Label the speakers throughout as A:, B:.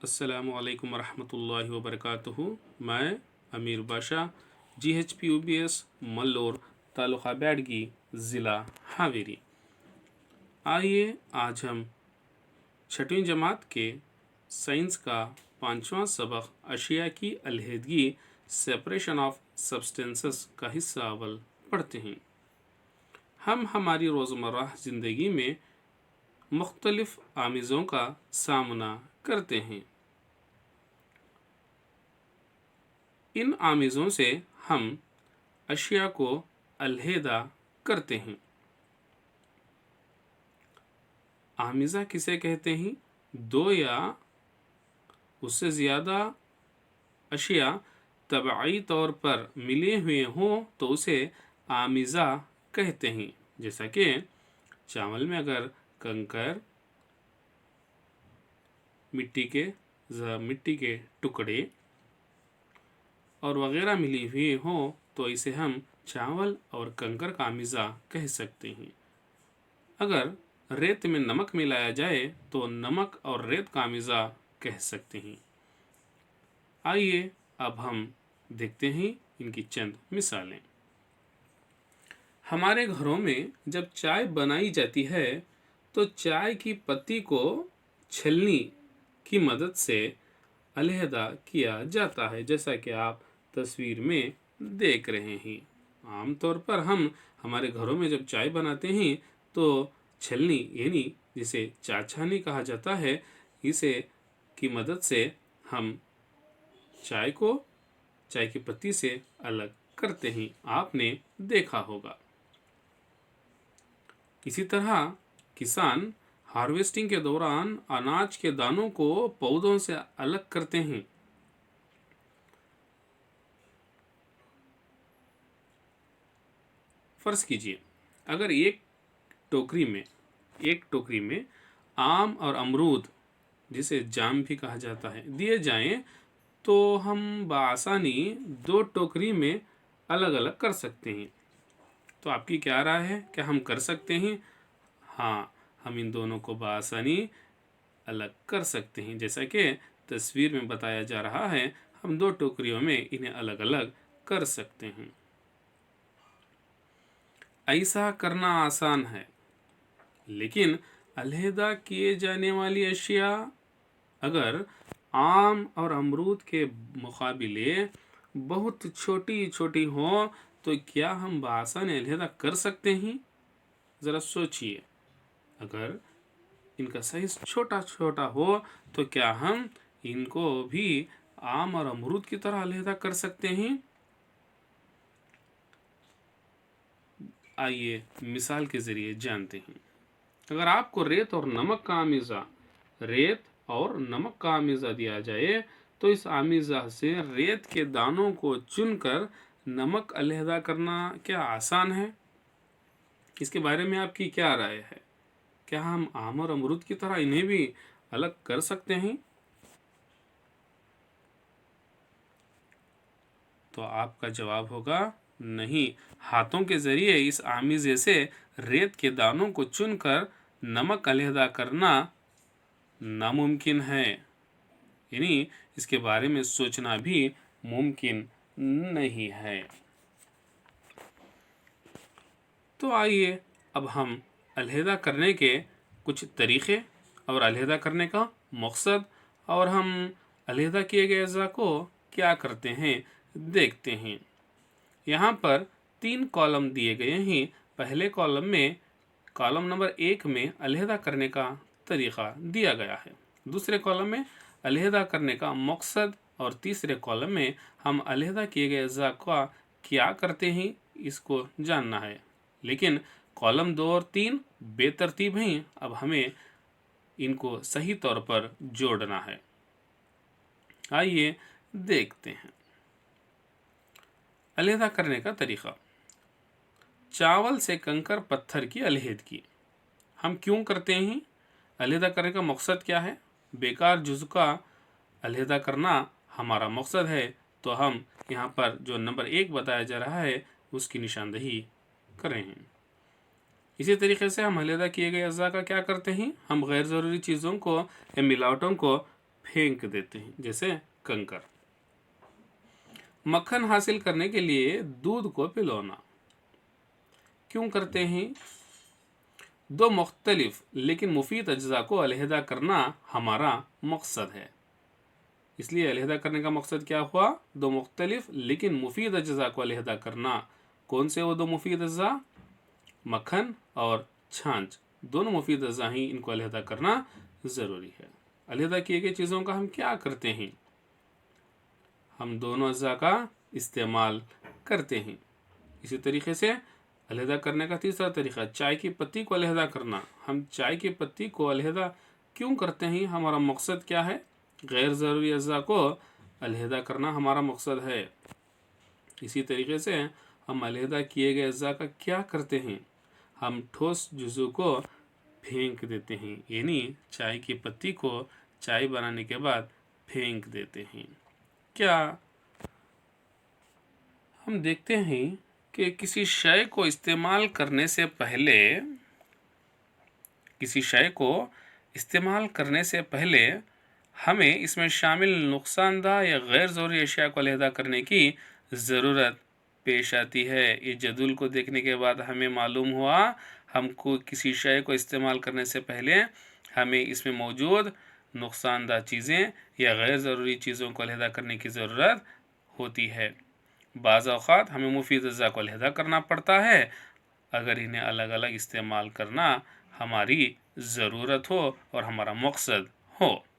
A: السلام علیکم ورحمۃ اللہ وبرکاتہ۔ میں امیر بادشاہ GHPUBS ملور تعلقہ بیڈگی ضلع ہاویری۔ آئیے آج ہم 6ویں جماعت کے سائنس کا 5واں سبق اشیاء کی علیحدگی سیپریشن آف سبسٹینسز کا حصہ اول پڑھتے ہیں۔ ہم ہماری روزمرہ زندگی میں مختلف آمیزوں کا سامنا کرتے ہیں۔ ان آمیزوں سے ہم اشیاء کو علیحدہ کرتے ہیں۔ آمیزہ کسے کہتے ہیں؟ دو یا اس سے زیادہ اشیاء طبعی طور پر ملے ہوئے ہوں تو اسے آمیزہ کہتے ہیں۔ جیسا کہ چاول میں اگر کنکر، مٹی کے ٹکڑے اور وغیرہ ملی ہوئی ہوں تو اسے ہم چاول اور کنکر کا آمیزہ کہہ سکتے ہیں۔ اگر ریت میں نمک ملایا جائے تو نمک اور ریت کا آمیزہ کہہ سکتے ہیں۔ آئیے اب ہم دیکھتے ہیں ان کی چند مثالیں۔ ہمارے گھروں میں جب چائے بنائی جاتی ہے تو چائے کی پتی کو چھلنی کی مدد سے علیحدہ کیا جاتا ہے، جیسا کہ آپ تصویر میں دیکھ رہے ہیں۔ عام طور پر ہم ہمارے گھروں میں جب چائے بناتے ہیں تو چھلنی یعنی جسے چاچھانی کہا جاتا ہے، اسے کی مدد سے ہم چائے کی پتی سے الگ کرتے ہیں، آپ نے دیکھا ہوگا۔ اسی طرح کسان ہارویسٹنگ کے دوران اناج کے دانوں کو پودوں سے الگ کرتے ہیں۔ فرض کیجئے اگر ایک ٹوکری میں آم اور امرود، جسے جام بھی کہا جاتا ہے، دیے جائیں تو ہم بآسانی دو ٹوکری میں الگ الگ کر سکتے ہیں۔ تو آپ کی کیا رائے ہے؟ کیا ہم کر سکتے ہیں؟ ہاں، ہم ان دونوں کو بآسانی الگ کر سکتے ہیں، جیسا کہ تصویر میں بتایا جا رہا ہے۔ ہم دو ٹوکریوں میں انہیں الگ الگ کر سکتے ہیں۔ ایسا کرنا آسان ہے، لیکن علیحدہ کیے جانے والی اشیاء اگر آم اور امرود کے مقابلے بہت چھوٹی ہوں تو کیا ہم بآسانی علیحدہ کر سکتے ہیں؟ ذرا سوچئے، اگر ان کا سائز چھوٹا ہو تو کیا ہم ان کو بھی آم اور امرود کی طرح علیحدہ کر سکتے ہیں؟ آئیے مثال کے ذریعے جانتے ہیں۔ اگر آپ کو ریت اور نمک کا آمیزہ دیا جائے تو اس آمیزہ سے ریت کے دانوں کو چن کر نمک علیحدہ کرنا کیا آسان ہے؟ اس کے بارے میں آپ کی کیا رائے ہے؟ کیا ہم آم اور امرود کی طرح انہیں بھی الگ کر سکتے ہیں؟ تو آپ کا جواب ہوگا نہیں۔ ہاتھوں کے ذریعے اس آمیزے سے ریت کے دانوں کو چن کر نمک علیحدہ کرنا ناممکن ہے، یعنی اس کے بارے میں سوچنا بھی ممکن نہیں ہے۔ تو آئیے اب ہم علیحدہ کرنے کے کچھ طریقے اور علیحدہ کرنے کا مقصد اور ہم علیحدہ کیے گئے اجزاء کو کیا کرتے ہیں دیکھتے ہیں۔ یہاں پر 3 کالم دیے گئے ہیں۔ پہلے کالم نمبر 1 میں علیحدہ کرنے کا طریقہ دیا گیا ہے، دوسرے کالم میں علیحدہ کرنے کا مقصد اور تیسرے کالم میں ہم علیحدہ کیے گئے اجزاء کا کیا کرتے ہیں اس کو جاننا ہے۔ لیکن کالم 2 اور 3 بے ترتیب ہیں، اب ہمیں ان کو صحیح طور پر جوڑنا ہے۔ آئیے دیکھتے ہیں علیحدہ کرنے کا طریقہ۔ چاول سے کنکر پتھر کی علیحدگی ہم کیوں کرتے ہیں؟ علیحدہ کرنے کا مقصد کیا ہے؟ بیکار جزو کا علیحدہ کرنا ہمارا مقصد ہے، تو ہم یہاں پر جو نمبر 1 بتایا جا رہا ہے اس کی نشاندہی کریں ہیں۔ اسی طریقے سے ہم علیحدہ کیے گئے اجزاء کا کیا کرتے ہیں؟ ہم غیر ضروری چیزوں کو یا ملاوٹوں کو پھینک دیتے ہیں، جیسے کنکر۔ مکھن حاصل کرنے کے لیے دودھ کو پلونا کیوں کرتے ہیں؟ دو مختلف لیکن مفید اجزاء کو علیحدہ کرنا ہمارا مقصد ہے۔ اس لیے علیحدہ کرنے کا مقصد کیا ہوا؟ دو مختلف لیکن مفید اجزاء کو علیحدہ کرنا۔ کون سے وہ دو مفید اجزاء؟ مکھن اور چھاچھ، دونوں مفید اجزاء ہیں، ان کو علیحدہ کرنا ضروری ہے۔ علیحدہ کیے گئے چیزوں کا ہم کیا کرتے ہیں؟ ہم دونوں اجزاء کا استعمال کرتے ہیں۔ اسی طریقے سے علیحدہ کرنے کا تیسرا طریقہ چائے کی پتی کو علیحدہ کرنا۔ ہم چائے کی پتی کو علیحدہ کیوں کرتے ہیں؟ ہمارا مقصد کیا ہے؟ غیر ضروری اجزاء کو علیحدہ کرنا ہمارا مقصد ہے۔ اسی طریقے سے ہم علیحدہ کیے گئے اجزاء کا کیا کرتے ہیں؟ ہم ٹھوس جزو کو پھینک دیتے ہیں، یعنی چائے کی پتی کو چائے بنانے کے بعد پھینک دیتے ہیں۔ کیا ہم دیکھتے ہیں کہ کسی شے کو استعمال کرنے سے پہلے ہمیں اس میں شامل نقصان دہ یا غیر ضروری اشیاء کو علیحدہ کرنے کی ضرورت پیش آتی ہے۔ اس جدول کو دیکھنے کے بعد ہمیں معلوم ہوا ہم کو کسی شے کو استعمال کرنے سے پہلے ہمیں اس میں موجود نقصان دہ چیزیں یا غیر ضروری چیزوں کو علیحدہ کرنے کی ضرورت ہوتی ہے۔ بعض اوقات ہمیں مفید اجزاء کو علیحدہ کرنا پڑتا ہے اگر انہیں الگ الگ استعمال کرنا ہماری ضرورت ہو اور ہمارا مقصد ہو۔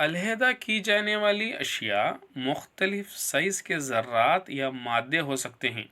A: علیحدہ کی جانے والی اشیاء مختلف سائز کے ذرات یا مادے ہو سکتے ہیں۔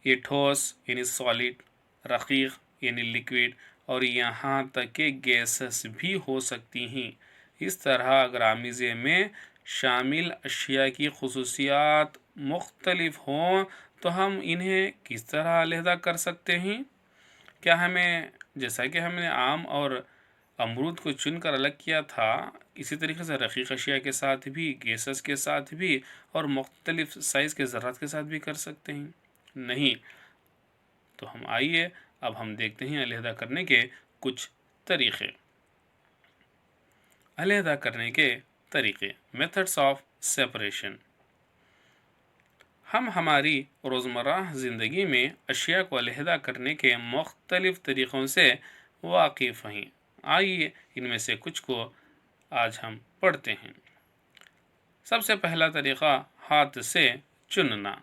A: یہ ٹھوس یعنی سالڈ، رقیق یعنی لیکوڈ اور یہاں تک کہ گیسز بھی ہو سکتی ہیں۔ اس طرح اگر آمیزے میں شامل اشیاء کی خصوصیات مختلف ہوں تو ہم انہیں کس طرح علیحدہ کر سکتے ہیں؟ کیا جیسا کہ ہم نے آم اور امرود کو چن کر الگ کیا تھا، اسی طریقے سے رقیق اشیاء کے ساتھ بھی، گیسز کے ساتھ بھی اور مختلف سائز کے ذرات کے ساتھ بھی کر سکتے ہیں؟ نہیں۔ تو آئیے اب ہم دیکھتے ہیں علیحدہ کرنے کے کچھ طریقے۔ علیحدہ کرنے کے طریقے، میتھڈس آف سیپریشن۔ ہم ہماری روزمرہ زندگی میں اشیاء کو علیحدہ کرنے کے مختلف طریقوں سے واقف ہیں۔ آئیے ان میں سے کچھ کو آج ہم پڑھتے ہیں۔ سب سے پہلا طریقہ ہاتھ سے چننا،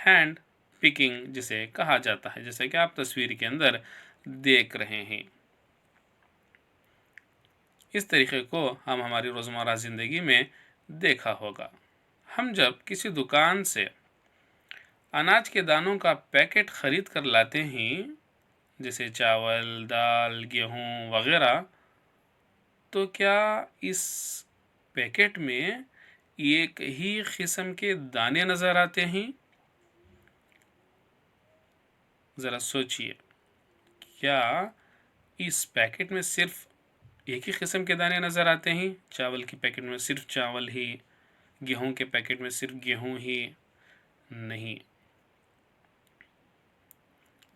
A: ہینڈ پکنگ جسے کہا جاتا ہے، جیسے کہ آپ تصویر کے اندر دیکھ رہے ہیں۔ اس طریقے کو ہم ہماری روزمرہ زندگی میں دیکھا ہوگا۔ ہم جب کسی دکان سے اناج کے دانوں کا پیکٹ خرید کر لاتے ہیں، جیسے چاول، دال، گیہوں وغیرہ، تو کیا اس پیکٹ میں ایک ہی قسم کے دانے نظر آتے ہیں؟ ذرا سوچئے، کیا اس پیکٹ میں صرف ایک ہی قسم کے دانے نظر آتے ہیں؟ چاول کے پیکٹ میں صرف چاول ہی، گیہوں کے پیکٹ میں صرف گیہوں ہی؟ نہیں۔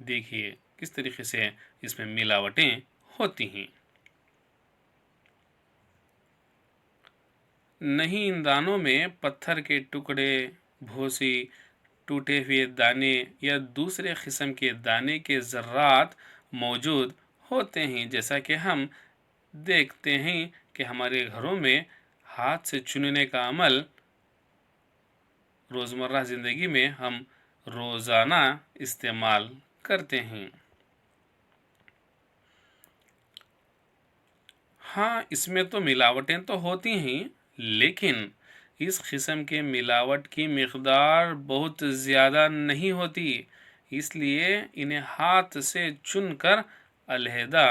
A: دیکھیے کس طریقے سے اس میں ملاوٹیں ہوتی ہیں۔ نہیں، ان دانوں میں پتھر کے ٹکڑے، بھوسی، ٹوٹے ہوئے دانے یا دوسرے قسم کے دانے کے ذرات موجود ہوتے ہیں، جیسا کہ ہم دیکھتے ہیں کہ ہمارے گھروں میں ہاتھ سے چننے کا عمل روزمرہ زندگی میں ہم روزانہ استعمال کرتے ہیں۔ ہاں، اس میں تو ملاوٹیں تو ہوتی ہیں، لیکن اس قسم کے ملاوٹ کی مقدار بہت زیادہ نہیں ہوتی، اس لیے انہیں ہاتھ سے چن کر علیحدہ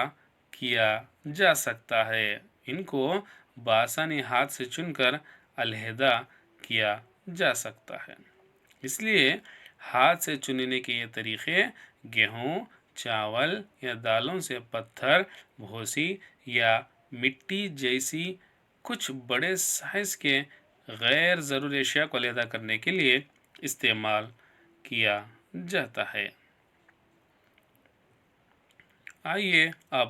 A: کیا جا سکتا ہے۔ ان کو بآسانی ہاتھ سے چن کر علیحدہ کیا جا سکتا ہے۔ اس لیے ہاتھ سے چننے کے یہ طریقے گیہوں، چاول یا دالوں سے پتھر، بھوسی یا مٹی جیسی کچھ بڑے سائز کے غیر ضروری اشیاء کو علیحدہ کرنے کے لیے استعمال کیا جاتا ہے۔ آئیے اب